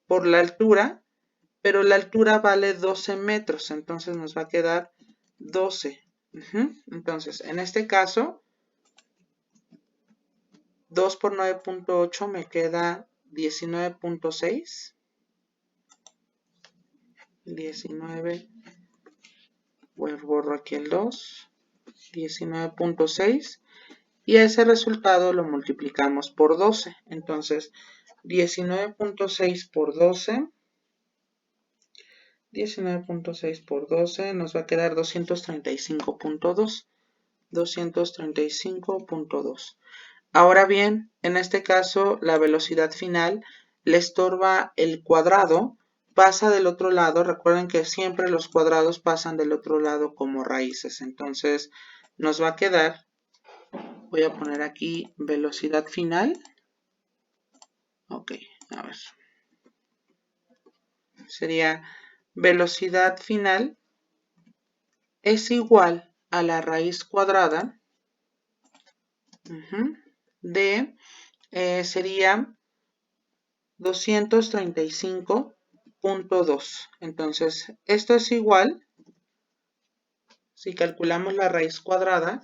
por la altura, pero la altura vale 12 metros, entonces nos va a quedar 12. Entonces, en este caso, 2 por 9.8 me queda 19.6. 19, borro aquí el 2, 19.6. Y ese resultado lo multiplicamos por 12. Entonces, 19.6 por 12. 19.6 por 12 nos va a quedar 235.2. 235.2. Ahora bien, en este caso, la velocidad final le estorba el cuadrado, pasa del otro lado. Recuerden que siempre los cuadrados pasan del otro lado como raíces. Entonces, nos va a quedar, voy a poner aquí velocidad final. Ok, a ver. Sería velocidad final es igual a la raíz cuadrada de sería 235.2. Entonces, esto es igual, si calculamos la raíz cuadrada,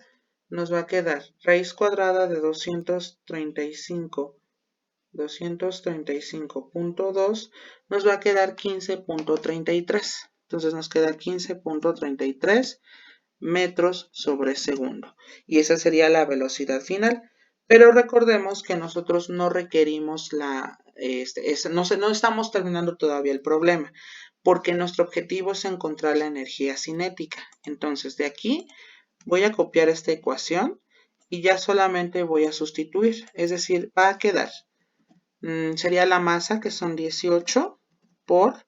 nos va a quedar raíz cuadrada de 235.2 nos va a quedar 15.33. Entonces nos queda 15.33 metros sobre segundo. Y esa sería la velocidad final. Pero recordemos que nosotros no requerimos no estamos terminando todavía el problema, porque nuestro objetivo es encontrar la energía cinética. Entonces de aquí voy a copiar esta ecuación y ya solamente voy a sustituir. Es decir, va a quedar, sería la masa, que son 18 por,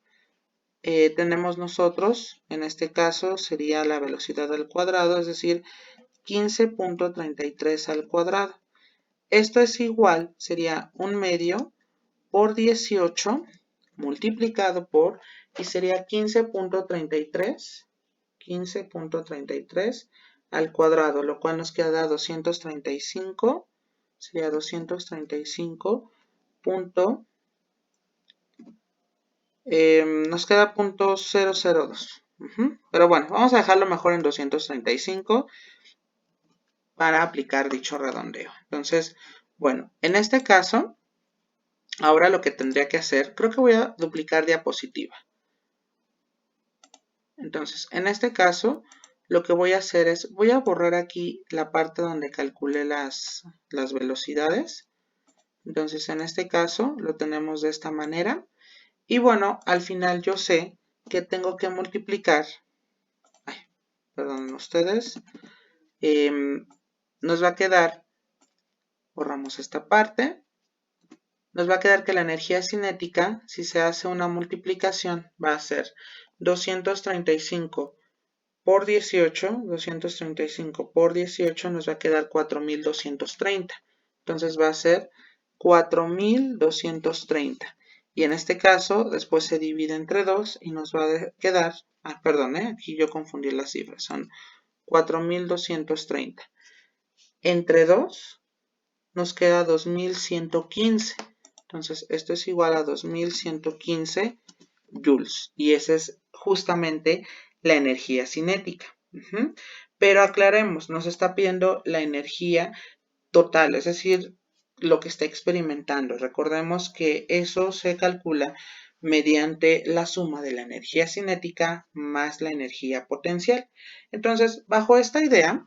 tenemos nosotros, en este caso sería la velocidad al cuadrado, es decir, 15.33 al cuadrado. Esto es igual, sería 1/2 por 18 multiplicado por, y sería 15.33 al cuadrado, lo cual nos queda 235, sería 235 punto, nos queda .002. Pero bueno, vamos a dejarlo mejor en 235 para aplicar dicho redondeo. Entonces, bueno, en este caso, ahora lo que tendría que hacer, creo que voy a duplicar diapositiva. Entonces, en este caso, lo que voy a hacer es, voy a borrar aquí la parte donde calculé las velocidades. Entonces, en este caso, lo tenemos de esta manera. Y bueno, al final yo sé que tengo que multiplicar, perdonen ustedes, nos va a quedar, borramos esta parte, nos va a quedar que la energía cinética, si se hace una multiplicación, va a ser 235 por 18, 235 por 18 nos va a quedar 4230. Entonces va a ser 4230. Y en este caso, después se divide entre 2 y nos va a quedar, perdón, aquí yo confundí las cifras, son 4230. Entre 2 nos queda 2115. Entonces, esto es igual a 2115 joules. Y esa es justamente la energía cinética. Pero aclaremos, nos está pidiendo la energía total, es decir, lo que está experimentando. Recordemos que eso se calcula mediante la suma de la energía cinética más la energía potencial. Entonces, bajo esta idea,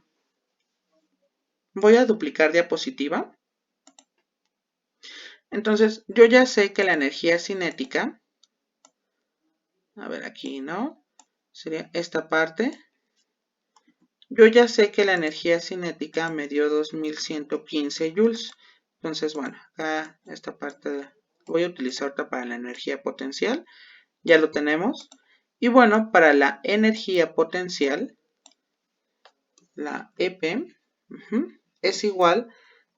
voy a duplicar diapositiva. Entonces, yo ya sé que la energía cinética, a ver aquí, ¿no? Sería esta parte. Yo ya sé que la energía cinética me dio 2115 joules. Entonces, bueno, acá esta parte voy a utilizar ahorita para la energía potencial. Ya lo tenemos. Y bueno, para la energía potencial, la EP, es igual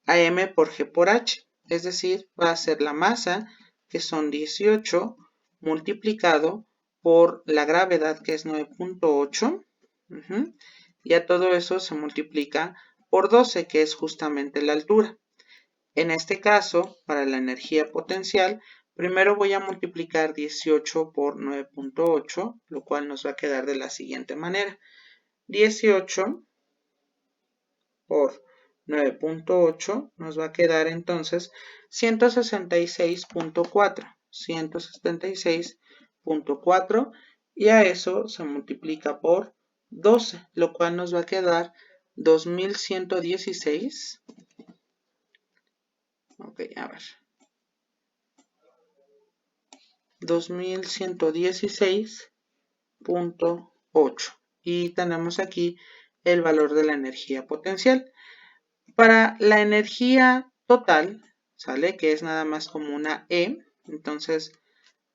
a M por G por H. Es decir, va a ser la masa, que son 18, multiplicado por la gravedad, que es 9.8. Y a todo eso se multiplica por 12, que es justamente la altura. En este caso, para la energía potencial, primero voy a multiplicar 18 por 9.8, lo cual nos va a quedar de la siguiente manera. 18 por 9.8 nos va a quedar entonces 166.4. 176.4 y a eso se multiplica por 12, lo cual nos va a quedar 2116. Ok, a ver. 2116.8. Y tenemos aquí el valor de la energía potencial. Para la energía total, ¿sale? Que es nada más como una E. Entonces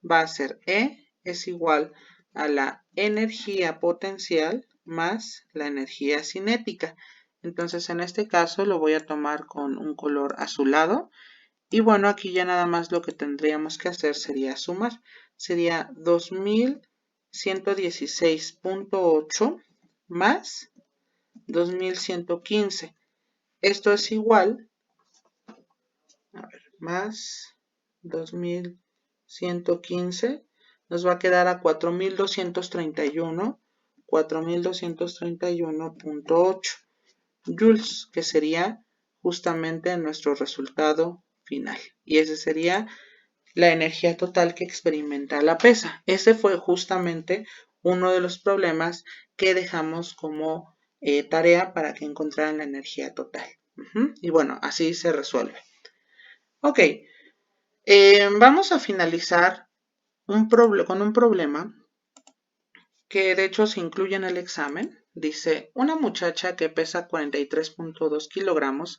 va a ser E es igual a la energía potencial más la energía cinética. Entonces en este caso lo voy a tomar con un color azulado. Y bueno, aquí ya nada más lo que tendríamos que hacer sería sumar. Sería 2116.8 más 2115. esto es igual, a ver, más 2115, nos va a quedar a 4231.8 joules, que sería justamente nuestro resultado final. Y ese sería la energía total que experimenta la pesa. Ese fue justamente uno de los problemas que dejamos como tarea para que encontraran la energía total. Y bueno, así se resuelve. Ok, vamos a finalizar con un problema que de hecho se incluye en el examen. Dice, una muchacha que pesa 43.2 kilogramos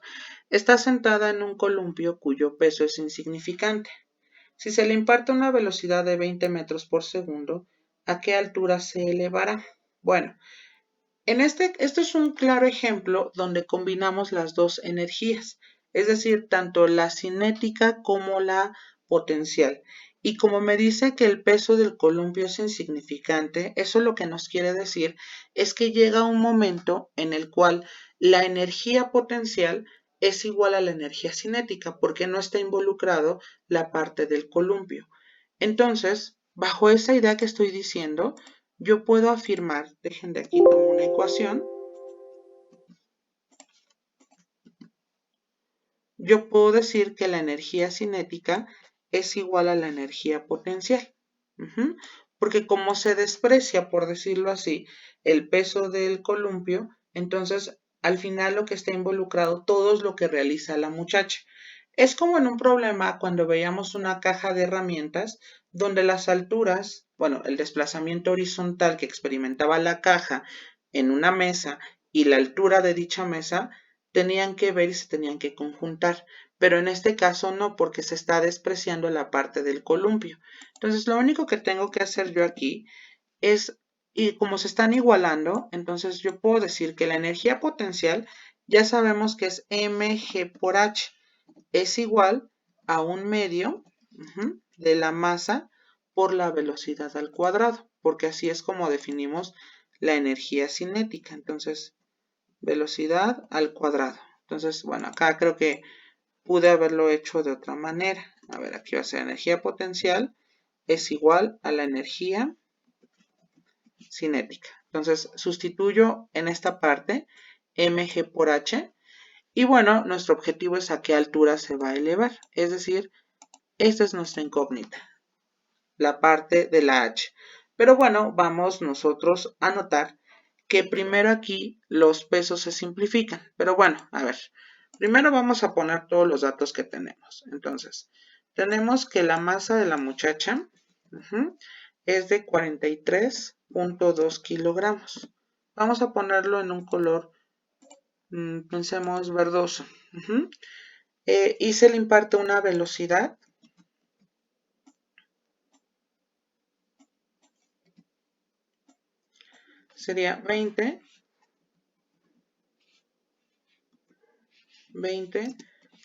está sentada en un columpio cuyo peso es insignificante. Si se le imparte una velocidad de 20 metros por segundo, ¿a qué altura se elevará? Bueno, esto es un claro ejemplo donde combinamos las dos energías, es decir, tanto la cinética como la potencial. Y como me dice que el peso del columpio es insignificante, eso lo que nos quiere decir es que llega un momento en el cual la energía potencial es igual a la energía cinética, porque no está involucrado la parte del columpio. Entonces, bajo esa idea que estoy diciendo, yo puedo afirmar, dejen de aquí tomo una ecuación, yo puedo decir que la energía cinética es igual a la energía potencial. Porque como se desprecia, por decirlo así, el peso del columpio, entonces al final lo que está involucrado todo es lo que realiza la muchacha. Es como en un problema cuando veíamos una caja de herramientas donde las alturas, bueno, el desplazamiento horizontal que experimentaba la caja en una mesa y la altura de dicha mesa tenían que ver y se tenían que conjuntar, pero en este caso no, porque se está despreciando la parte del columpio. Entonces lo único que tengo que hacer yo aquí es, y como se están igualando, entonces yo puedo decir que la energía potencial ya sabemos que es mg por h, es igual a 1/2 de la masa por la velocidad al cuadrado, porque así es como definimos la energía cinética. Entonces, velocidad al cuadrado. Entonces, bueno, acá creo que pude haberlo hecho de otra manera. A ver, aquí va a ser energía potencial es igual a la energía cinética. Entonces, sustituyo en esta parte mg por h. Y bueno, nuestro objetivo es a qué altura se va a elevar. Es decir, esta es nuestra incógnita, la parte de la h. Pero bueno, vamos nosotros a notar que primero aquí los pesos se simplifican. Pero bueno, a ver, primero vamos a poner todos los datos que tenemos. Entonces, tenemos que la masa de la muchacha es de 43.2 kilogramos. Vamos a ponerlo en un color, pensemos, verdoso. Y se le imparte una velocidad sería 20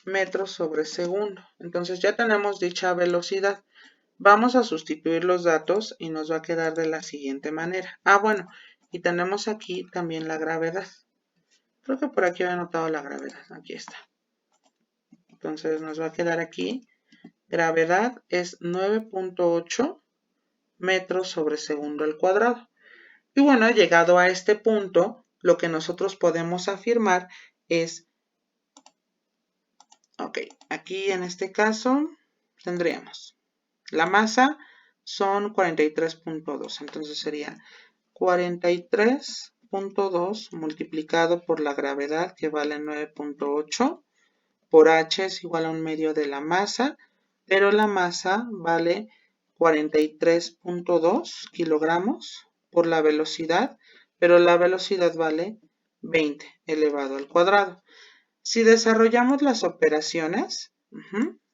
metros sobre segundo. Entonces ya tenemos dicha velocidad. Vamos a sustituir los datos y nos va a quedar de la siguiente manera. Bueno, y tenemos aquí también la gravedad. Creo que por aquí había anotado la gravedad. Aquí está. Entonces nos va a quedar aquí. Gravedad es 9.8 metros sobre segundo al cuadrado. Y bueno, llegado a este punto, lo que nosotros podemos afirmar es, ok, aquí en este caso tendríamos la masa son 43.2, entonces sería 43.2 multiplicado por la gravedad que vale 9.8 por h es igual a 1/2 de la masa, pero la masa vale 43.2 kilogramos por la velocidad, pero la velocidad vale 20 elevado al cuadrado. Si desarrollamos las operaciones,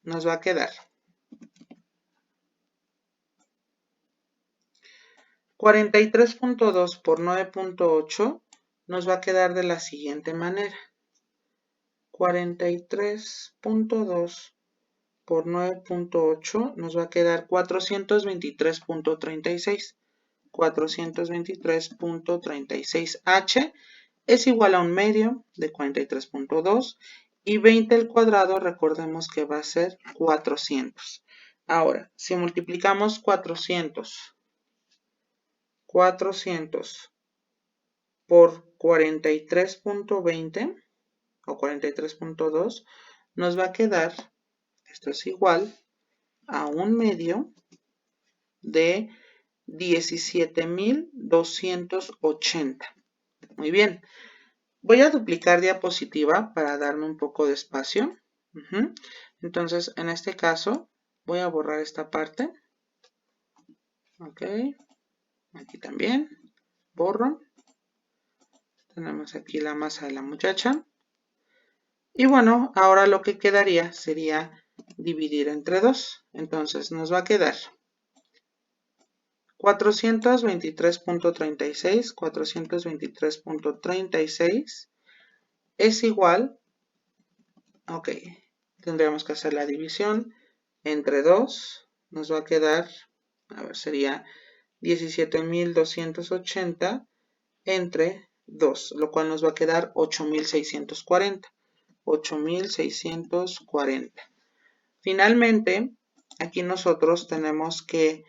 nos va a quedar 43.2 por 9.8 nos va a quedar de la siguiente manera. 43.2 por 9.8 nos va a quedar 423.36. 423.36 H es igual a un medio de 43.2 y 20 al cuadrado, recordemos que va a ser 400. Ahora, si multiplicamos 400 por 43.20 o 43.2, nos va a quedar, esto es igual a un medio de 17.280. Muy bien. Voy a duplicar diapositiva para darme un poco de espacio. Entonces, en este caso, voy a borrar esta parte. Ok. Aquí también. Borro. Tenemos aquí la masa de la muchacha. Y bueno, ahora lo que quedaría sería dividir entre 2. Entonces, nos va a quedar 423.36 es igual, ok, tendríamos que hacer la división entre 2, nos va a quedar, a ver, sería 17.280 entre 2, lo cual nos va a quedar 8.640. 8.640. Finalmente, aquí nosotros tenemos que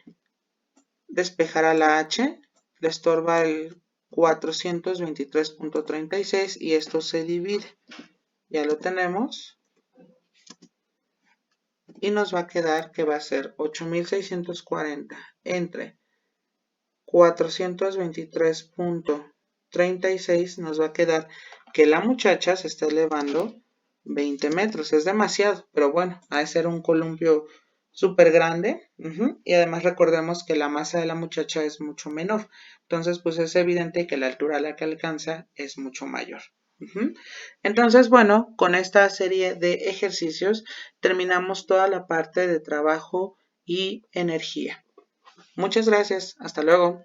despejar a la h, le estorba el 423.36 y esto se divide. Ya lo tenemos. Y nos va a quedar que va a ser 8.640 entre 423.36, nos va a quedar que la muchacha se está elevando 20 metros. Es demasiado, pero bueno, ha de ser un columpio súper grande. Y además recordemos que la masa de la muchacha es mucho menor. Entonces, pues es evidente que la altura a la que alcanza es mucho mayor. Entonces, bueno, con esta serie de ejercicios terminamos toda la parte de trabajo y energía. Muchas gracias. Hasta luego.